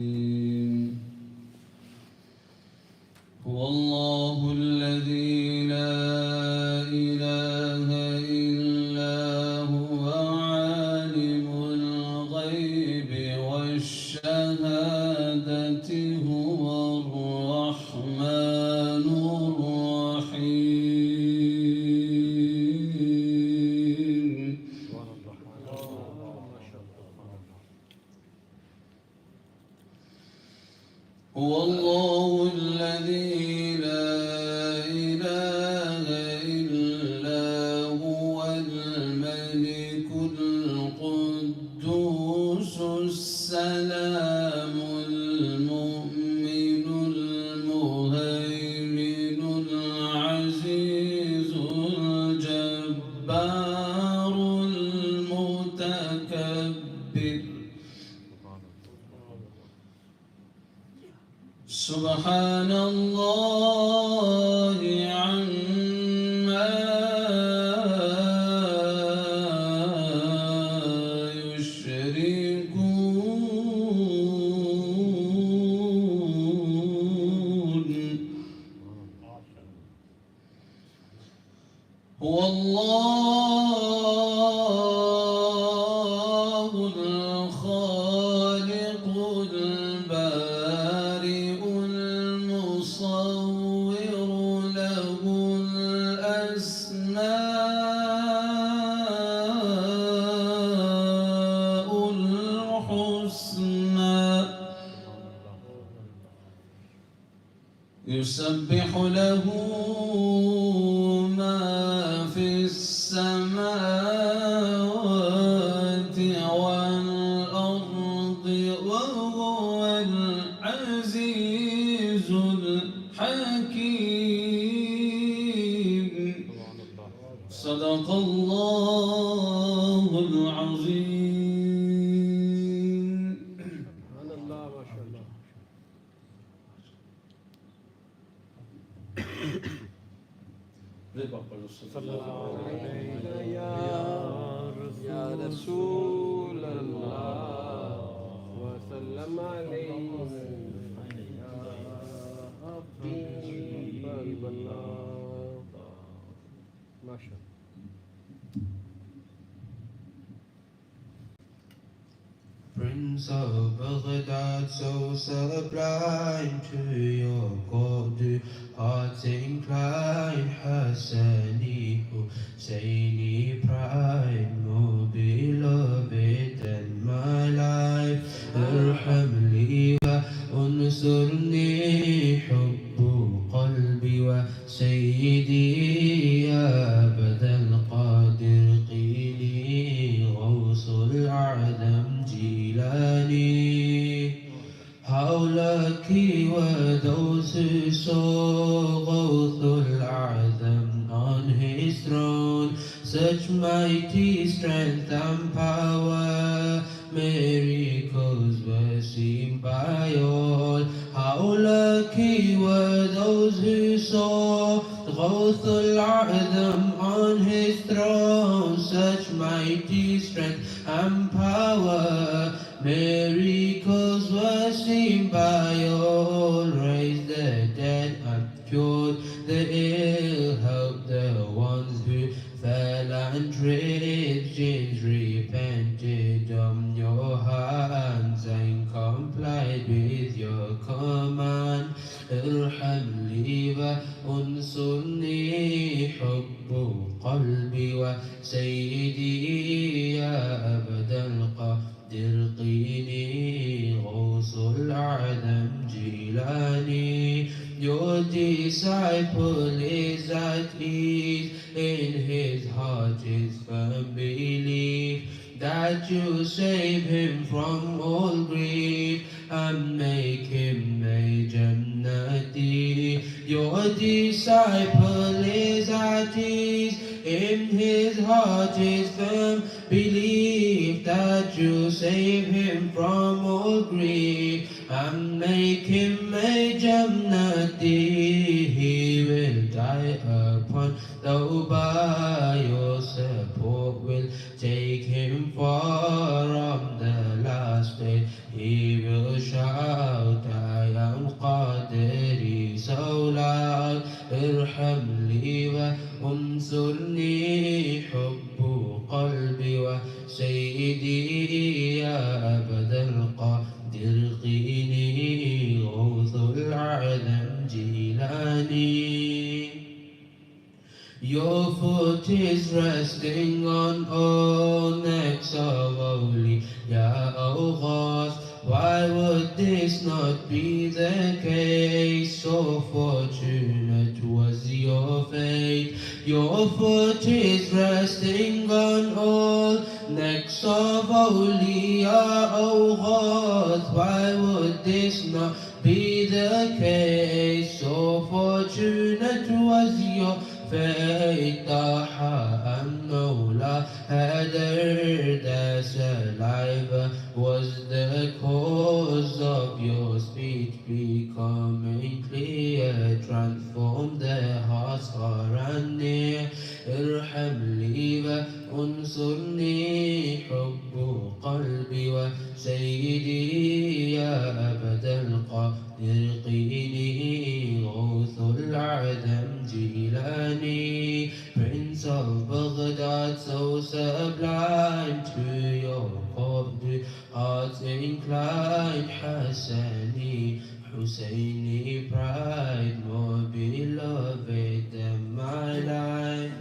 هو الله الذي لا إله إلا هو عالم الغيب والشهادة هو الرحمن الرحيم هو الله الذي لا إله إلا هو الملك القدوس السلام المؤمن المهيمن العزيز الجبار المتكبر سبحان الله عما يشركون هو الله الخالق البارئ المصور له الأسماء الحسنى يسبح له ما في السماوات والأرض وهو العزيز الحكيم صدق الله العظيم. سبحان الله ما شاء الله. صلى الله عليك يا رسول الله وسلم عليك يا حبيب الله ما شاء الله. Prince of Baghdad, so sublime to your God, do hearts incline, Hassani, Husseini pride, more beloved than my life, Arham li wa unsurni, Hubbu qalbi wa Sayyidi, ya Abdal Qadir qili, Ghawsul A'dam How lucky were those who saw Ghawthul A'zam on his throne, such mighty strength and power, miracles were seen by all. How lucky were those who saw Ghawthul A'zam on his throne, such mighty strength and power, miracles were seen by all. Raised the dead and cured the ill, helped the ones who fell and tripped. Sins repented on your hands and complied with your command. ارحم لي وانصرني حب قلبي وسيدي يا أبد القادر قيني غوث الأعظم Jilani. Your disciple is at ease, in his heart is firm belief that you save him from all grief and make him a Jannati. Your disciple is at ease, in his heart is firm belief that you save him from all grief and make him a Jannati. He will die upon Tawbah, your support will take him far on the last day. He will shine out I am Qadri so loud ارحم لي وانصرني حب قلبي وسيدي يا أبد القادر قيني غوث العالم Jilani. Your foot is resting on all necks of awliya awghas. Why would this not be the case? So fortunate was your fate. Your foot is resting on all necks of awliya awghas. Why would this not be the case? So fortunate was your fate. النولى هدر the saliva was the cause of your speech becoming clear. Transform the hearts far and near. ارحم لي وانصرني حب قلبي وسيدي يا أبد القادر قيني غوث العدم Jilani. Prince of Baghdad, so sublime, to your court hearts inclined. Hassani, Husseini, pride, more beloved than my life.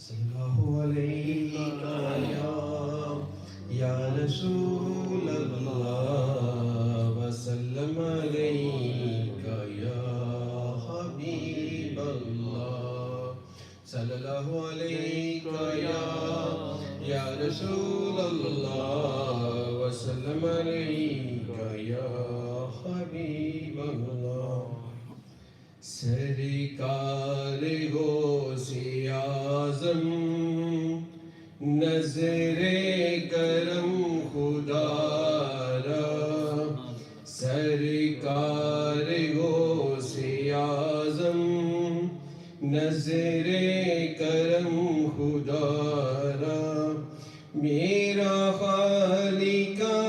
Sallallahu alayka ya Rasul Allah wa sallam alayka ya Habib Allah. Sallallahu alayka ya Rasul Allah wa sallam alayka ya Habib Allah. سرکار غوثِ اعظم نظر کرم خدا را. سرکار غوثِ اعظم نظر کرم خدا را. میرا خالق کا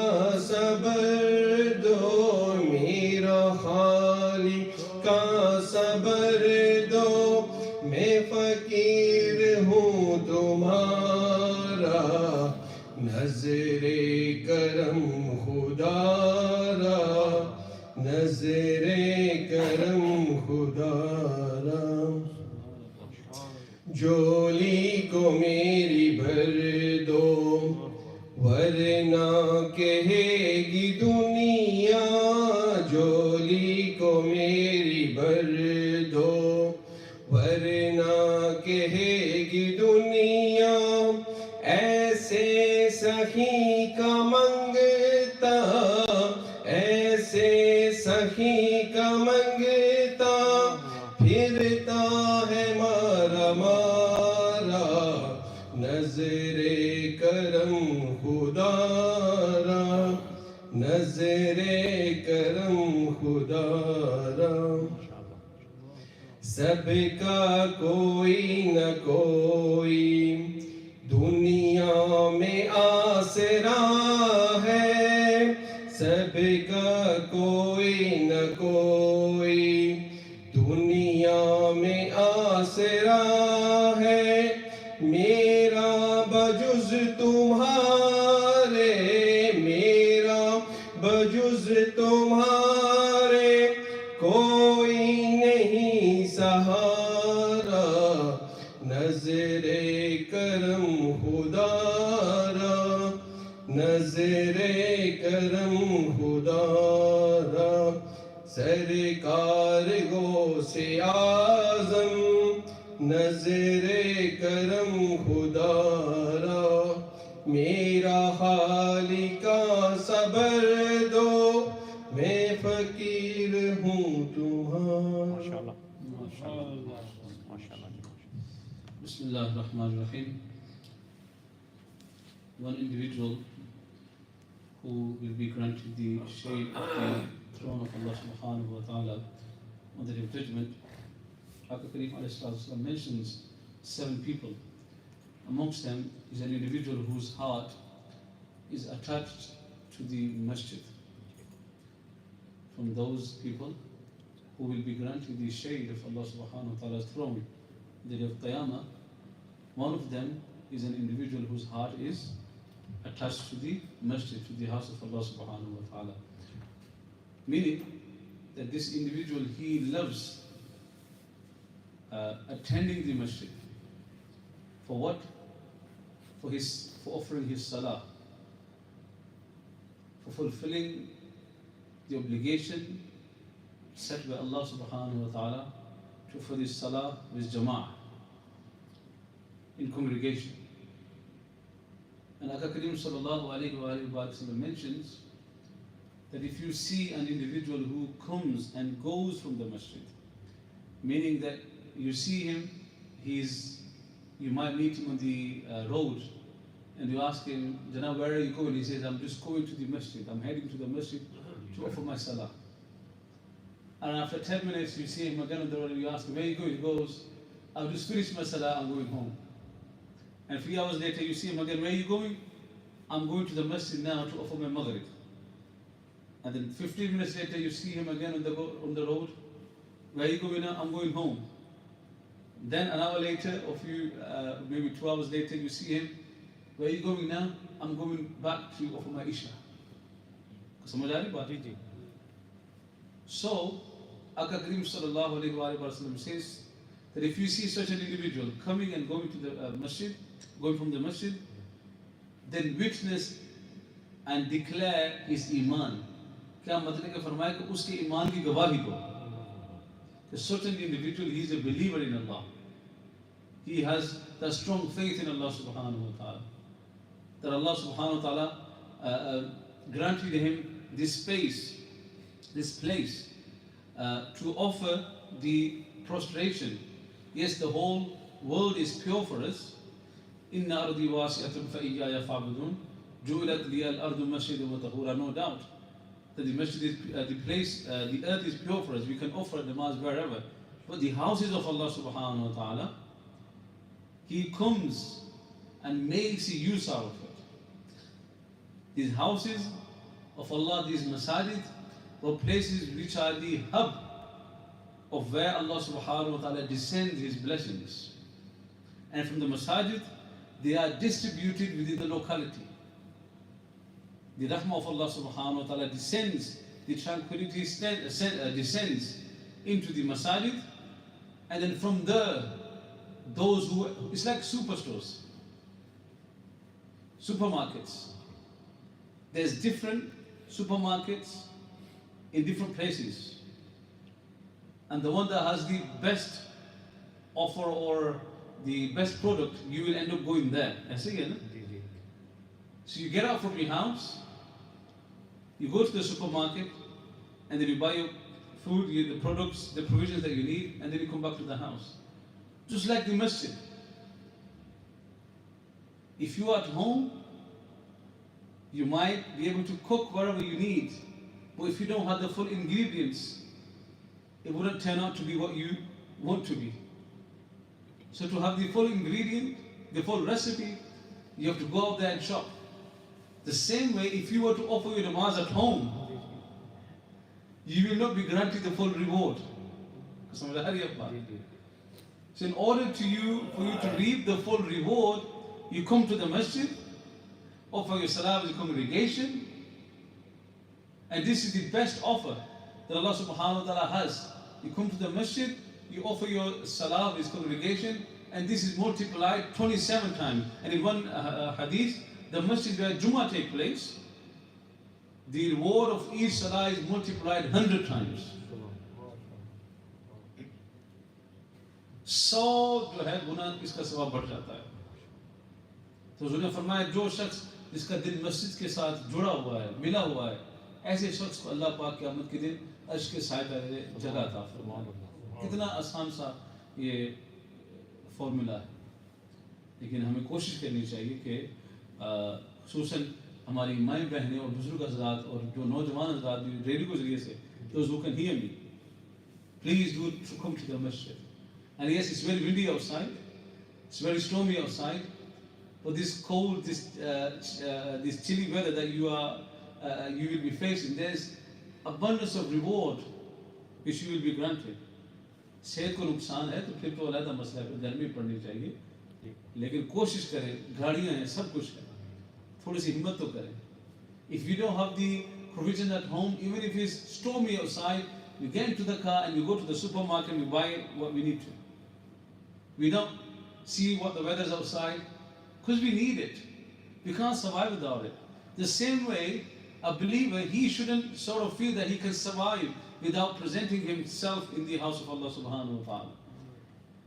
صبر دو. میرا خالق کا صبر دو. میں فقیر ہوں تمہارا. نظر کرم خدا را. نظر کرم خدا را. جولی کو میری بھر دو ورنہ کہے گی دنیا. جولی کو میری بھر دو ورنہ کہے گی دنیا. ایسے سخی کا منگتا ایسے سخی کا منگتا پھرتا ہے مارا مارا. نظر کرم خدا را. نظر کرم خدا را. سب کا کوئی نہ کوئی دنیا میں آسرا ہے. سب کا کوئی نہ کوئی دنیا میں آسرا ہے. میرا بجز تمہارے میرا بجز تمہارے کوئی نہیں سہارا. نظر کرم خدا را. نظر کرم خدا را. سرکار غوث اعظم نظر کرم خدا را. میرا خالق کا صبر دو. میں فقیر ہوں تمہارا. Bismillah ar-Rahman ar-Rahim. One individual who will be granted the shade of the throne of Allah subhanahu wa ta'ala on the day of judgment. Aka Kareem alayhi salatu wasalam mentions 7 people. Amongst them is an individual whose heart is attached to the masjid. From those people who will be granted the shade of Allah subhanahu wa ta'ala's throne, the day of Qiyamah, one of them is an individual whose heart is attached to the masjid, to the house of Allah subhanahu wa ta'ala. Meaning that this individual, he loves attending the masjid. For what? For offering his salah, for fulfilling the obligation set by Allah subhanahu wa ta'ala to offer this salah with jama'ah, in congregation. And Aka Kareem sallallahu alayhi wa sallam mentions that if you see an individual who comes and goes from the masjid, meaning that you see him, you might meet him on the road, and you ask him, Janab, where are you going? He says, I'm just going to the masjid. I'm heading to the masjid to offer my salah. And after 10 minutes, you see him again on the road, and you ask him, where are you going? He goes, I've just finished my salah, I'm going home. And 3 hours later, you see him again, where are you going? I'm going to the masjid now to offer my maghrib. And then 15 minutes later, you see him again on the road. Where are you going now? I'm going home. Then an hour later, or maybe 2 hours later, you see him. Where are you going now? I'm going back to offer my Isha. So, Aka Kareem sallallahu alayhi wa sallam says that if you see such an individual coming and going to the masjid, going from the masjid, then witness and declare his iman. क्या मतलब के फरमाया कि उसके ईमान की गवाही दो कि certain individual, he is a believer in Allah, he has the strong faith in Allah subhanahu wa ta'ala, that Allah subhanahu wa ta'ala granted him this space, this place to offer the prostration. Yes, the whole world is pure for us. Inna ardi wasi'atun fa iyaya fa'budun ju'ilat liya al-ardu masjidan wa tahura. No doubt that the masjid is the place, the earth is pure for us. We can offer namaz wherever. But the houses of Allah subhanahu wa ta'ala, He comes and makes use out of it. These houses of Allah, these masajid, were places which are the hub of where Allah subhanahu wa ta'ala descends His blessings. And from the masajid, they are distributed within the locality. The rahmah of Allah subhanahu wa ta'ala descends, the tranquility descends into the masajid, and then from there, those who, it's like superstores, supermarkets. There's different supermarkets in different places. And the one that has the best offer or the best product, you will end up going there. So you get out from your house, you go to the supermarket, and then you buy your food, the products, the provisions that you need, and then you come back to the house. Just like the masjid. If you are at home, you might be able to cook whatever you need, but if you don't have the full ingredients, it wouldn't turn out to be what you want to be. So to have the full ingredient, the full recipe, you have to go out there and shop. The same way, if you were to offer your namaz at home, you will not be granted the full reward. So in order for you to reap the full reward, you come to the masjid, offer your salah with the congregation, and this is the best offer that Allah subhanahu wa ta'ala has. You come to the masjid, you offer your salah with congregation, and this is multiplied 27 times. And in one hadith, the masjid where Jummah takes place, the reward of each salah is multiplied 100 times. So जो है गुनाह इसका सवाब बढ़ जाता है. तो उसने फरमाया जो शख्स जिसका दिल मस्जिद के साथ जुड़ा हुआ है, मिला हुआ है, ऐसे शख्स को अल्लाह पाक क़यामत के दिन अर्श के साए तले जगह अता फरमाएगा. कितना आसान सा ये फॉर्मूला है. लेकिन हमें कोशिश करनी चाहिए कि खुसूसन हमारी माएँ बहनें और बुजुर्ग हज़रात और जो नौजवान हज़रात रेडियो के ज़रिए से, those who can hear me, please do come to the masjid. And yes, it's very windy outside, It's very stormy outside. For this cold, this chilly weather that you will be facing, there's abundance of reward which you will be granted. صحت کو نقصان ہے تو پھر تو علیحدہ مسئلہ ہے، گرمی پڑنی چاہیے، لیکن کوشش کریں، گاڑیاں ہیں، سب کچھ ہے، تھوڑی سی ہمت تو کریں. If you don't have the provision at home, even if it's stormy outside, you get into the car and you go to the supermarket and you buy what we need to. We don't see what the weather's outside because we need it. We can't survive without it. The same way, a believer, he shouldn't sort of feel that he can survive without presenting himself in the house of Allah subhanahu wa ta'ala,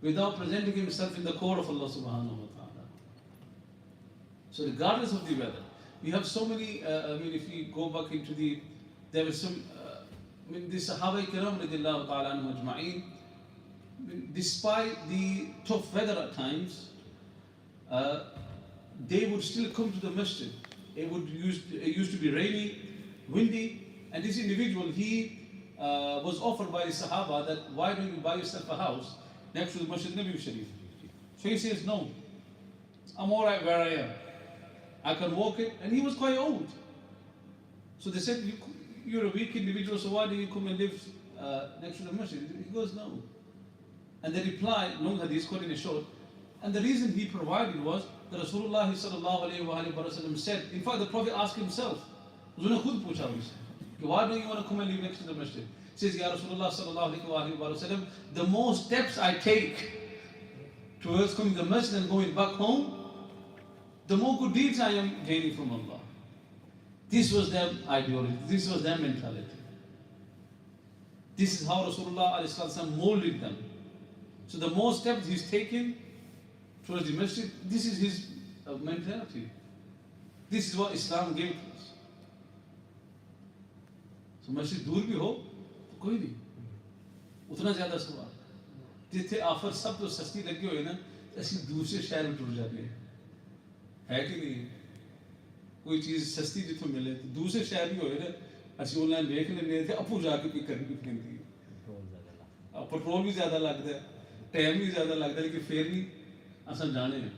without presenting himself in the court of Allah subhanahu wa ta'ala. So regardless of the weather, we have so many, if we go back into there was some, the Sahaba Kiram radiyallahu ta'ala anhum ajma'in, despite the tough weather at times, they would still come to the masjid. It used to be rainy, windy, and this individual, he was offered by the Sahaba that why don't you buy yourself a house next to the Masjid Nabi Sharif? So he says, no, I'm alright where I am. I can walk it, and he was quite old. So they said, you're a weak individual, so why do you come and live next to the masjid? He goes, no. And they replied, long hadith, quoting a short, and the reason he provided was that Rasulullah sallallahu alayhi wa sallam said, in fact the Prophet asked himself, why don't you want to come and live next to the masjid? He says, Ya Rasulullah sallallahu alayhi wa sallam, the more steps I take towards coming to the masjid and going back home, the more good deeds I am gaining from Allah. This was their ideology, this was their mentality. This is how Rasulullah alayhi sallam molded them. So the more steps he's taken towards the masjid, this is his mentality. This is what Islam gave to us. So masjid dur bhi ho, to koi nahi. Utna zyada sawab. Jithe offer sab to sasti lagi hoye na, aisi dusre shahar mein tur jate hain. ہے کہ نہیں؟ کوئی چیز سستی جتوں ملے تو دوسرے شہر بھی ہوئے نا اسی آن لائن دیکھ لینے تھے اپو جا کے کوئی کرنی پھرتی ہے، پٹرول بھی زیادہ لگتا ہے، ٹائم بھی زیادہ لگتا ہے، لیکن پھر بھی اصل جانے ہیں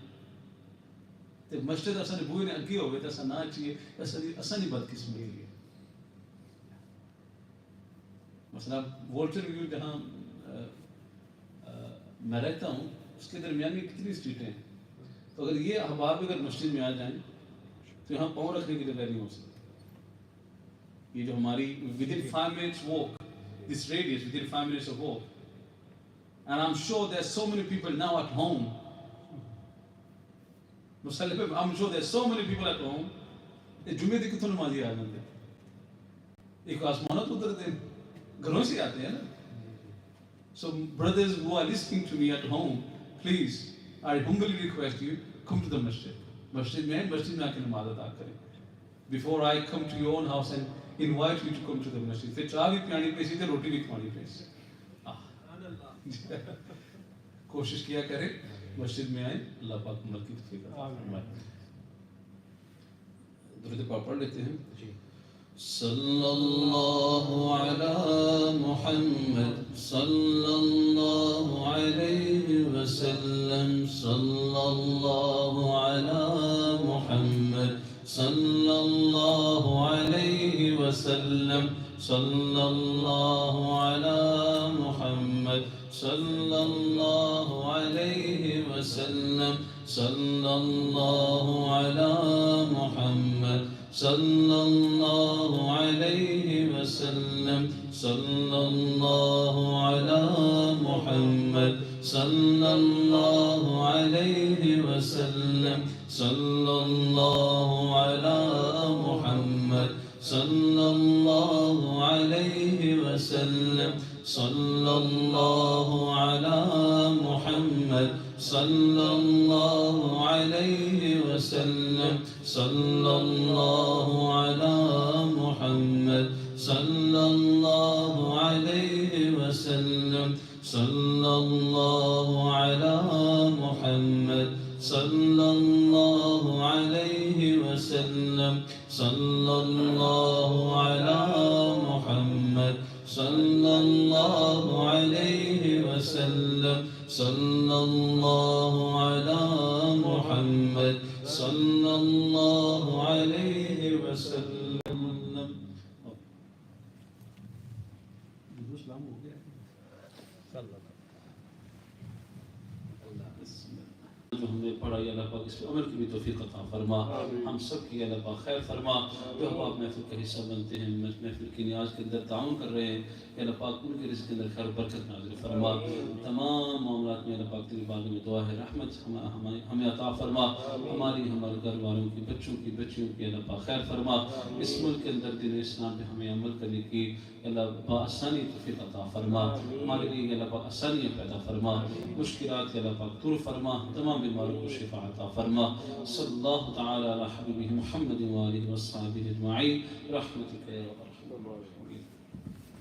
تو مسجد اصل بوئے نے اگے ہوئے تو اصل نہ چاہیے، اصل ہی بدقسمتی ہے. مثلا وولٹر ویو جہاں میں رہتا ہوں اس کے درمیان میں کتنی اسٹریٹیں ہیں، تو اگر یہ احباب اگر مسجد میں آ جائیں تو یہاں پاؤں رکھنے کی جگہ نہیں ہو سکتی. یہ جو ہماری within 5 minutes walk, this radius within 5 minutes of walk, and I'm sure there's so many people now at home. I'm sure there's so many people at home. یہ جمعے دی کتوں نمازی آ جاتے ہیں، ایک آسمانوں تو اترتے ہیں، گھروں سے آتے ہیں نا. So brothers who are listening to me at home, please, I humbly request you, come to the masjid. Masjid میں آ کے نماز ادا کریں. Before I come to your own house and invite you to come to the masjid. پھر چائے بھی پیانی پیسی تو روٹی بھی کھانی پیسی. کوشش کیا کریں مسجد میں آئیں، اللہ پاک عمل کی توفیق عطا فرمائے. درود پاک پڑھ لیتے ہیں. صلی اللہ علی محمد صلی اللہ علیہ وسلم صلی اللہ علی محمد صلی اللہ علیہ وسلم صلی اللہ علی محمد صلی اللہ علیہ وسلم صلی اللہ علی محمد صلی اللہ علیہ وسلم صلی اللہ علی محمد صلی اللہ علیہ وسلم صلی اللہ علی محمد صلی اللہ علیہ وسلم صلی اللہ علی محمد صلی اللہ علیہ وسلم صلی اللہ علی محمد صلی اللہ علیہ وسلم صلی اللہ علی محمد صلی اللہ علیہ وسلم صلی اللہ علی محمد صلی اللہ علیہ وسلم صلی اللہ علی جو ہم نے پڑھا یا اللہ پاک اس پہ عمل کی بھی توفیق عطا فرما، ہم سب کی اللہ پاک خیر فرما، جو احباب محفل کا حصہ بنتے ہیں، محفل کی نیاز کے اندر تعاون کر رہے ہیں، یا اللہ پاک ان کے رزق کے اندر خیر و برکت نازل فرما، تمام معاملات میں اللہ پاک تیری بارگاہ میں دعا ہے رحمت ہمیں عطا فرما، ہماری ہمارے گھر والوں کی بچوں کی بچیوں کی اللہ پاک خیر فرما، اس ملک کے اندر دین اسلام پہ ہمیں عمل کرنے کی اللہ بآسانی توفیق عطا فرما، ہمارے لیے اللہ پاک آسانیاں پیدا فرما، مشکلات کے اللہ پاک دور فرما، تمام بیماروں کو شفا عطا فرما، صلی اللہ تعالی علی حبیبہ محمد و آلہ و صحبہ اجمعین، رحمتک یا ارحم الراحمین۔